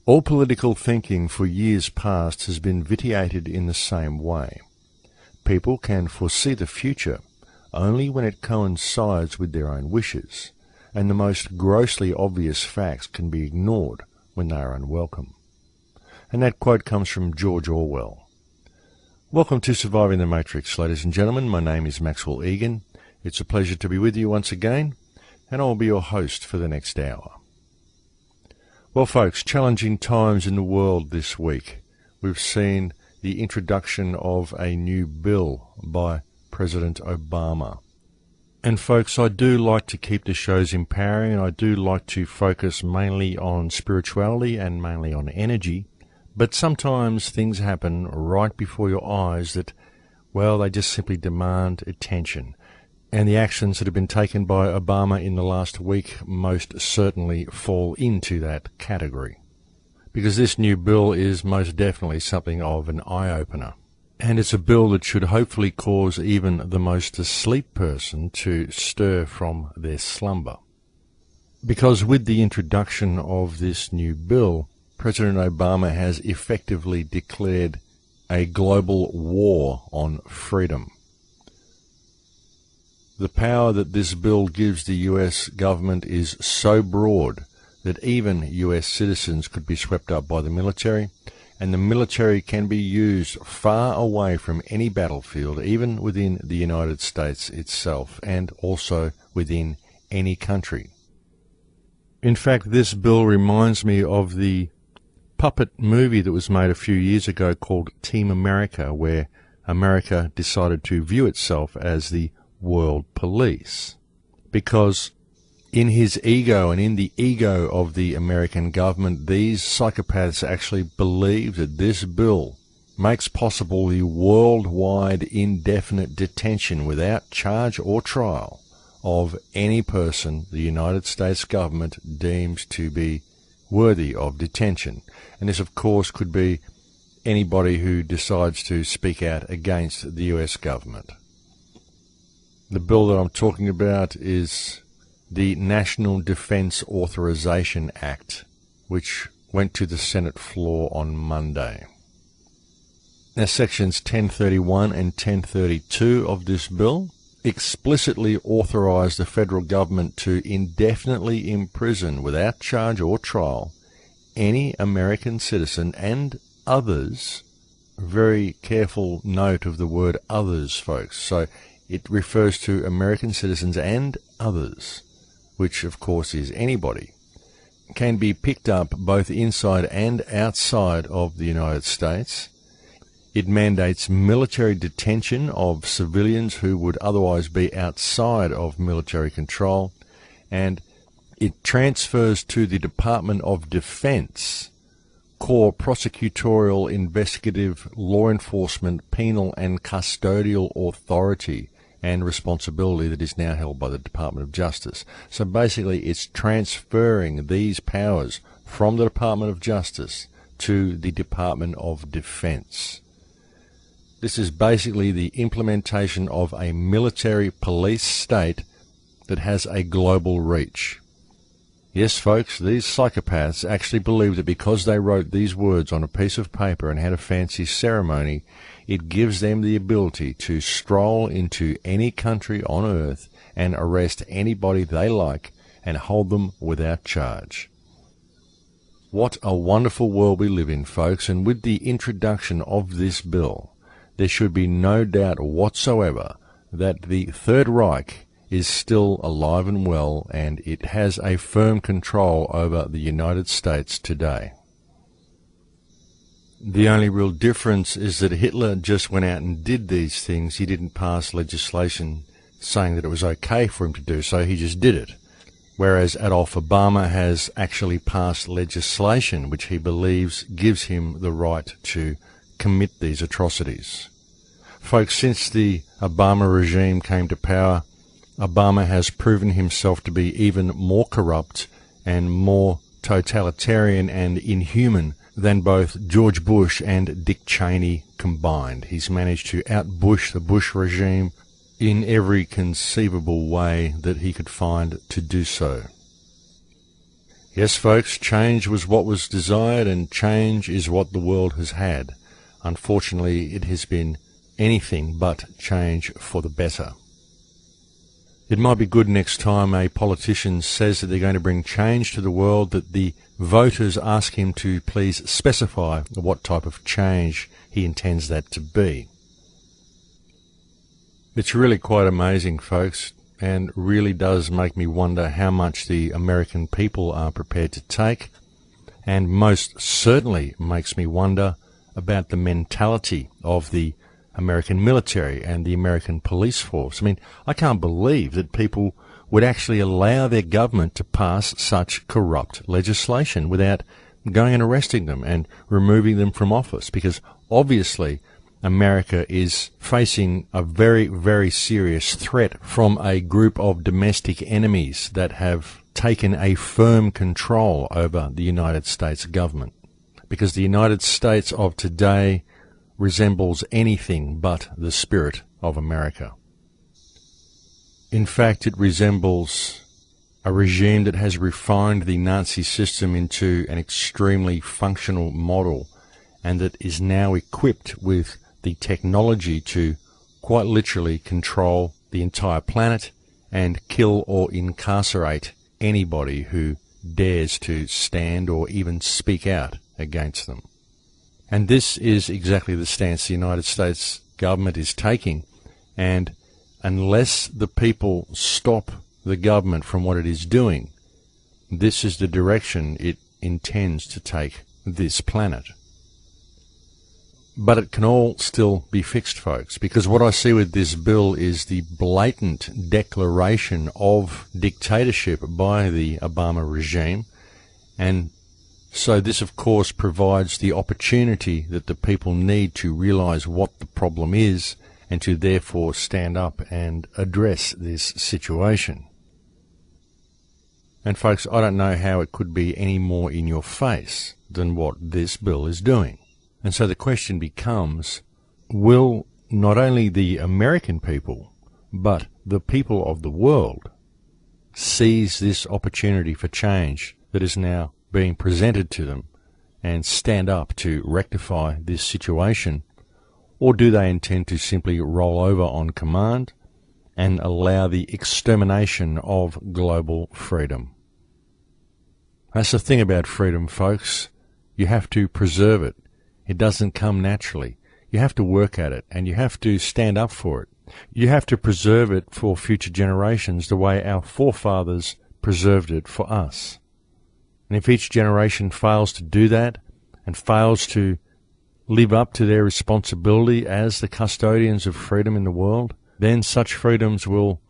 All political thinking for years past has been vitiated in the same way. People can foresee the future only when it coincides with their own wishes, and the most grossly obvious facts can be ignored when they are unwelcome. And that quote comes from George Orwell. Welcome to Surviving the Matrix, ladies and gentlemen. My name is Maxwell Egan. It's a pleasure to be with you once again, and I'll be your host for the next hour. Well, folks, challenging times in the world this week. We've seen the introduction of a new bill by President Obama. And folks, I do like to keep the shows empowering, and I do like to focus mainly on spirituality and mainly on energy. But sometimes things happen right before your eyes that, well, they just simply demand attention. And the actions that have been taken by Obama in the last week most certainly fall into that category. Because this new bill is most definitely something of an eye-opener. And it's a bill that should hopefully cause even the most asleep person to stir from their slumber. Because with the introduction of this new bill, President Obama has effectively declared a global war on freedom. The power that this bill gives the US government is so broad that even US citizens could be swept up by the military, and the military can be used far away from any battlefield, even within the United States itself, and also within any country. In fact, this bill reminds me of the puppet movie that was made a few years ago called Team America, where America decided to view itself as the world police, because in his ego and in the ego of the American government, these psychopaths actually believe that this bill makes possible the worldwide indefinite detention without charge or trial of any person the United States government deems to be worthy of detention. And this, of course, could be anybody who decides to speak out against the US government. The bill that I'm talking about is the National Defense Authorization Act, which went to the Senate floor on Monday. Now, sections 1031 and 1032 of this bill explicitly authorize the federal government to indefinitely imprison without charge or trial any American citizen and others. Very careful note of the word others, folks. So it refers to American citizens and others, which of course is anybody, can be picked up both inside and outside of the United States. It mandates military detention of civilians who would otherwise be outside of military control, and it transfers to the Department of Defense core prosecutorial, investigative, law enforcement, penal and custodial authority and responsibility that is now held by the Department of Justice. So basically it's transferring these powers from the Department of Justice to the Department of Defense. This is basically the implementation of a military police state that has a global reach. Yes, folks, these psychopaths actually believe that because they wrote these words on a piece of paper and had a fancy ceremony, it gives them the ability to stroll into any country on earth and arrest anybody they like and hold them without charge. What a wonderful world we live in, folks, and with the introduction of this bill, there should be no doubt whatsoever that the Third Reich is still alive and well, and it has a firm control over the United States today. The only real difference is that Hitler just went out and did these things. He didn't pass legislation saying that it was okay for him to do so. He just did it. Whereas Adolf Obama has actually passed legislation which he believes gives him the right to commit these atrocities. Folks, since the Obama regime came to power, Obama has proven himself to be even more corrupt and more totalitarian and inhuman than both George Bush and Dick Cheney combined. He's managed to out-Bush the Bush regime in every conceivable way that he could find to do so. Yes, folks, change was what was desired, and change is what the world has had. Unfortunately, it has been anything but change for the better. It might be good next time a politician says that they're going to bring change to the world that the voters ask him to please specify what type of change he intends that to be. It's really quite amazing, folks, and really does make me wonder how much the American people are prepared to take, and most certainly makes me wonder about the mentality of the American military and the American police force. I mean, I can't believe that people would actually allow their government to pass such corrupt legislation without going and arresting them and removing them from office, because obviously America is facing a very, very serious threat from a group of domestic enemies that have taken a firm control over the United States government. Because the United States of today resembles anything but the spirit of America. In fact, it resembles a regime that has refined the Nazi system into an extremely functional model, and that is now equipped with the technology to quite literally control the entire planet and kill or incarcerate anybody who dares to stand or even speak out against them. And this is exactly the stance the United States government is taking, and unless the people stop the government from what it is doing, this is the direction it intends to take this planet. But it can all still be fixed, folks, because what I see with this bill is the blatant declaration of dictatorship by the Obama regime. And so this, of course, provides the opportunity that the people need to realize what the problem is and to therefore stand up and address this situation. And folks, I don't know how it could be any more in your face than what this bill is doing. And so the question becomes, will not only the American people, but the people of the world seize this opportunity for change that is now being presented to them and stand up to rectify this situation? Or do they intend to simply roll over on command and allow the extermination of global freedom? That's the thing about freedom, folks. You have to preserve it. It doesn't come naturally. You have to work at it, and you have to stand up for it. You have to preserve it for future generations the way our forefathers preserved it for us. And if each generation fails to do that and fails to live up to their responsibility as the custodians of freedom in the world, then such freedoms will,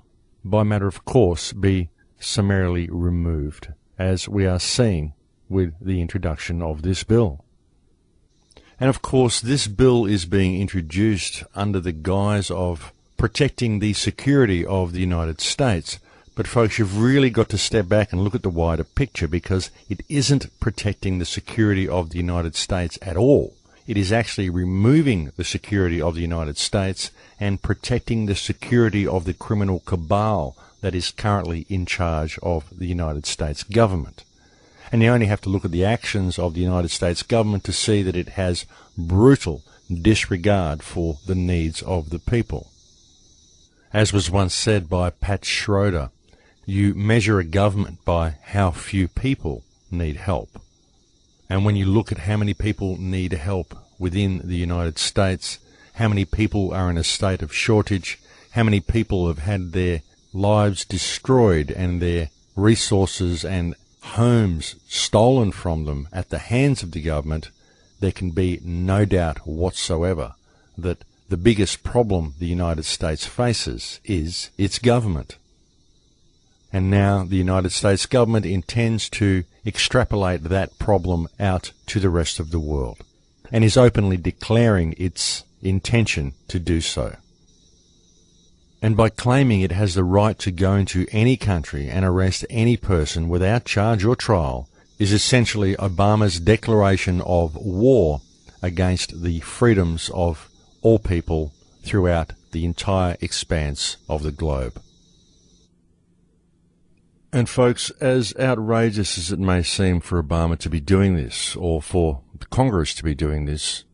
by matter of course, be summarily removed, as we are seeing with the introduction of this bill. And of course, this bill is being introduced under the guise of protecting the security of the United States. But folks, you've really got to step back and look at the wider picture, because it isn't protecting the security of the United States at all. It is actually removing the security of the United States and protecting the security of the criminal cabal that is currently in charge of the United States government. And you only have to look at the actions of the United States government to see that it has brutal disregard for the needs of the people. As was once said by Pat Schroeder, you measure a government by how few people need help. And when you look at how many people need help within the United States, how many people are in a state of shortage, how many people have had their lives destroyed and their resources and homes stolen from them at the hands of the government, there can be no doubt whatsoever that the biggest problem the United States faces is its government. And now the United States government intends to extrapolate that problem out to the rest of the world, and is openly declaring its intention to do so. And by claiming it has the right to go into any country and arrest any person without charge or trial is essentially Obama's declaration of war against the freedoms of all people throughout the entire expanse of the globe. And folks, as outrageous as it may seem for Obama to be doing this, or for the Congress to be doing this,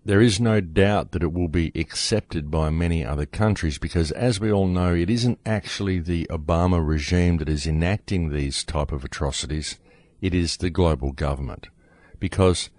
there is no doubt that it will be accepted by many other countries because, as we all know, it isn't actually the Obama regime that is enacting these type of atrocities. It is the global government. Because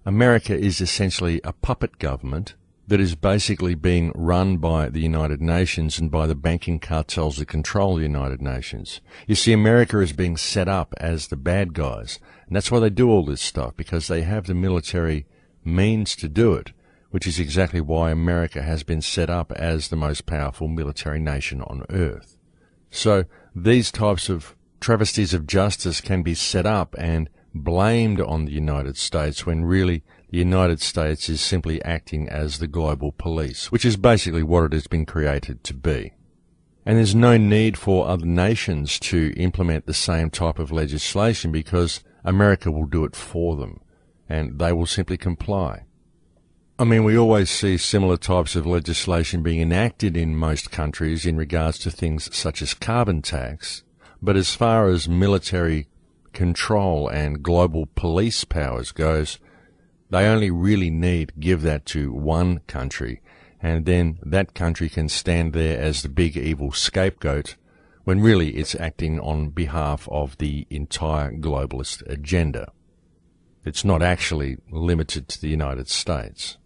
America is essentially a puppet government that is basically being run by the United Nations and by the banking cartels that control the United Nations. You see, America is being set up as the bad guys, and that's why they do all this stuff, because they have the military means to do it, which is exactly why America has been set up as the most powerful military nation on earth. So these types of travesties of justice can be set up and blamed on the United States when really the United States is simply acting as the global police, which is basically what it has been created to be. And there's no need for other nations to implement the same type of legislation because America will do it for them, and they will simply comply. I mean, we always see similar types of legislation being enacted in most countries in regards to things such as carbon tax, but as far as military control and global police powers goes, they only really need give that to one country, and then that country can stand there as the big evil scapegoat when really it's acting on behalf of the entire globalist agenda. It's not actually limited to the United States.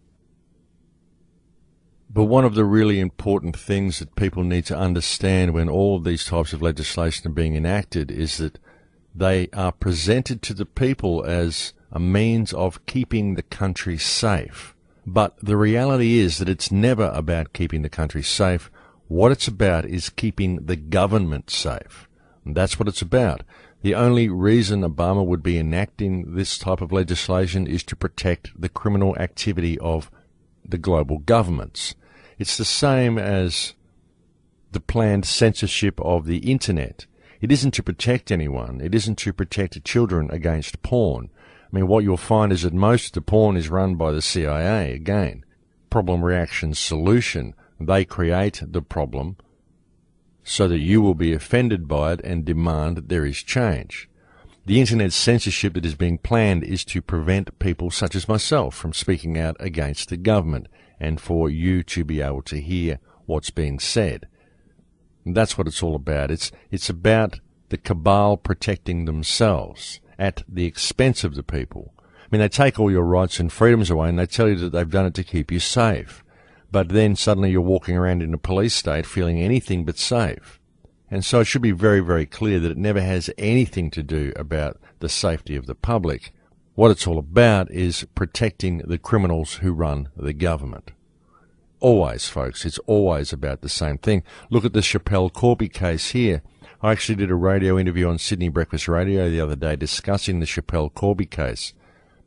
But one of the really important things that people need to understand when all of these types of legislation are being enacted is that they are presented to the people as a means of keeping the country safe. But the reality is that it's never about keeping the country safe. What it's about is keeping the government safe. And that's what it's about. The only reason Obama would be enacting this type of legislation is to protect the criminal activity of the global governments. It's the same as the planned censorship of the internet. It isn't to protect anyone. It isn't to protect children against porn. I mean, what you'll find is that most of the porn is run by the CIA. Again, problem, reaction, solution. They create the problem so that you will be offended by it and demand that there is change. The internet censorship that is being planned is to prevent people such as myself from speaking out against the government and for you to be able to hear what's being said. And that's what it's all about. It's about the cabal protecting themselves at the expense of the people. I mean, they take all your rights and freedoms away and they tell you that they've done it to keep you safe. But then suddenly you're walking around in a police state feeling anything but safe. And so it should be very, very clear that it never has anything to do about the safety of the public. What it's all about is protecting the criminals who run the government. Always, folks, it's always about the same thing. Look at the Chappelle Corby case here. I actually did a radio interview on Sydney Breakfast Radio the other day discussing the Chappelle Corby case.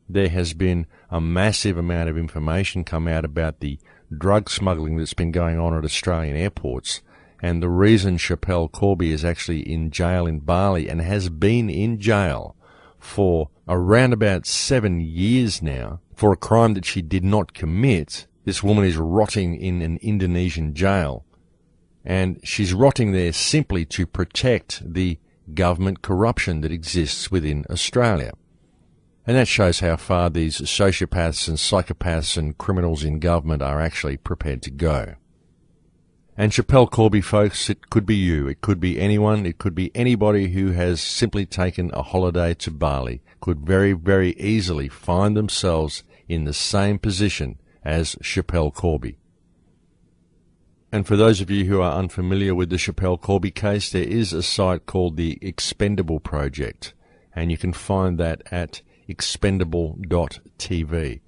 There has been a massive amount of information come out about the drug smuggling that's been going on at Australian airports, and the reason Chappelle Corby is actually in jail in Bali and has been in jail for around about 7 years now for a crime that she did not commit. This woman is rotting in an Indonesian jail, and she's rotting there simply to protect the government corruption that exists within Australia. And that shows how far these sociopaths and psychopaths and criminals in government are actually prepared to go. And Chappelle Corby, folks, it could be you, it could be anyone, it could be anybody who has simply taken a holiday to Bali, could very, very easily find themselves in the same position as Chappelle Corby. And for those of you who are unfamiliar with the Chappelle Corby case, there is a site called the Expendable Project, and you can find that at expendable.tv.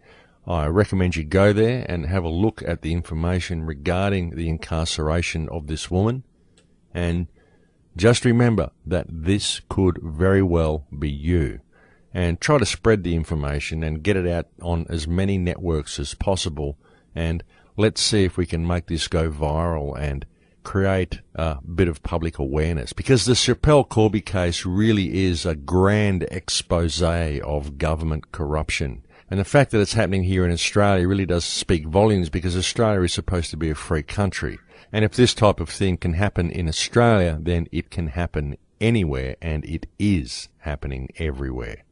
I recommend you go there and have a look at the information regarding the incarceration of this woman, and just remember that this could very well be you. And try to spread the information and get it out on as many networks as possible, and let's see if we can make this go viral and create a bit of public awareness, because the Chappelle Corby case really is a grand expose of government corruption. And the fact that it's happening here in Australia really does speak volumes, because Australia is supposed to be a free country. And if this type of thing can happen in Australia, then it can happen anywhere, and it is happening everywhere.